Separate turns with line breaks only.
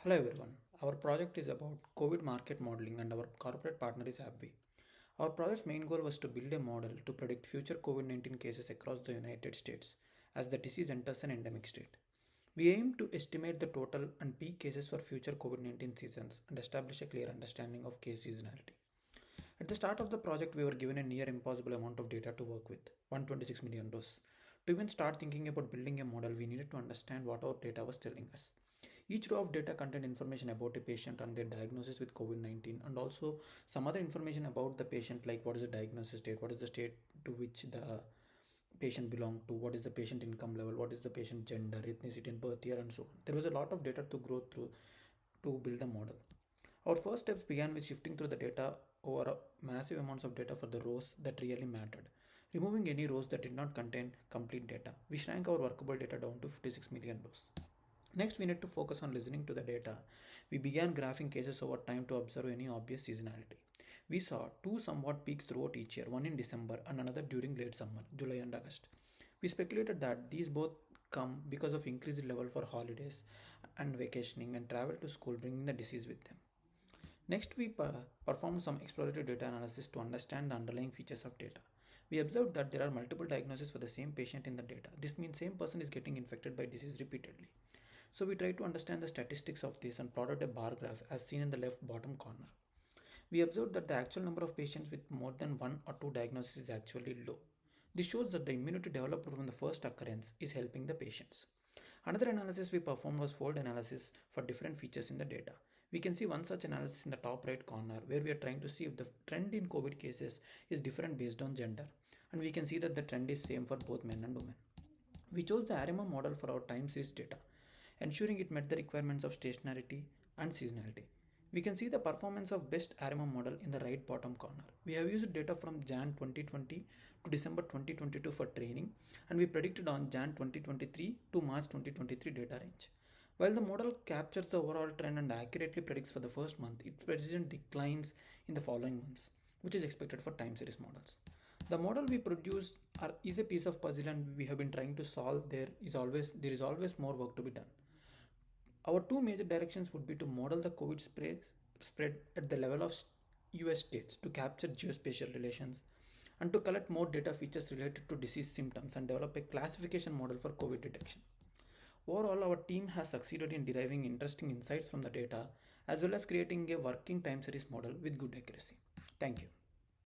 Hello everyone. Our project is about COVID market modeling and our corporate partner is AbbVie. Our project's main goal was to build a model to predict future COVID-19 cases across the United States as the disease enters an endemic state. We aim to estimate the total and peak cases for future COVID-19 seasons and establish a clear understanding of case seasonality. At the start of the project, we were given a near impossible amount of data to work with 126 million doses. To even start thinking about building a model, we needed to understand what our data was telling us. Each row of data contained information about a patient and their diagnosis with COVID 19, and also some other information about the patient, like what is the diagnosis state, what is the state to which the patient belong to, what is the patient income level, what is the patient gender, ethnicity, and birth year, and so on. There was a lot of data to grow through to build the model. Our first steps began with shifting through the data over massive amounts of data for the rows that really mattered, removing any rows that did not contain complete data. We shrank our workable data down to 56 million rows. Next, we need to focus on listening to the data. We began graphing cases over time to observe any obvious seasonality. We saw two somewhat peaks throughout each year, one in December and another during late summer, July and August. We speculated that these both come because of increased level for holidays and vacationing and travel to school, bringing the disease with them. Next, we performed some exploratory data analysis to understand the underlying features of data. We observed that there are multiple diagnoses for the same patient in the data. This means same person is getting infected by disease repeatedly. So we tried to understand the statistics of this and plotted a bar graph as seen in the left bottom corner. We observed that the actual number of patients with more than one or two diagnoses is actually low. This shows that the immunity developed from the first occurrence is helping the patients. Another analysis we performed was fold analysis for different features in the data. We can see one such analysis in the top right corner where we are trying to see if the trend in COVID cases is different based on gender. And we can see that the trend is same for both men and women. We chose the ARIMA model for our time series data, ensuring it met the requirements of stationarity and seasonality. We can see the performance of best ARIMA model in the right bottom corner. We have used data from Jan 2020 to December 2022 for training, and we predicted on Jan 2023 to March 2023 data range. While the model captures the overall trend and accurately predicts for the first month, its precision declines in the following months, which is expected for time series models. The model we produce is a piece of puzzle and we have been trying to solve. There is always more work to be done. Our two major directions would be to model the COVID spread at the level of US states to capture geospatial relations and to collect more data features related to disease symptoms and develop a classification model for COVID detection. Overall, our team has succeeded in deriving interesting insights from the data as well as creating a working time series model with good accuracy. Thank you.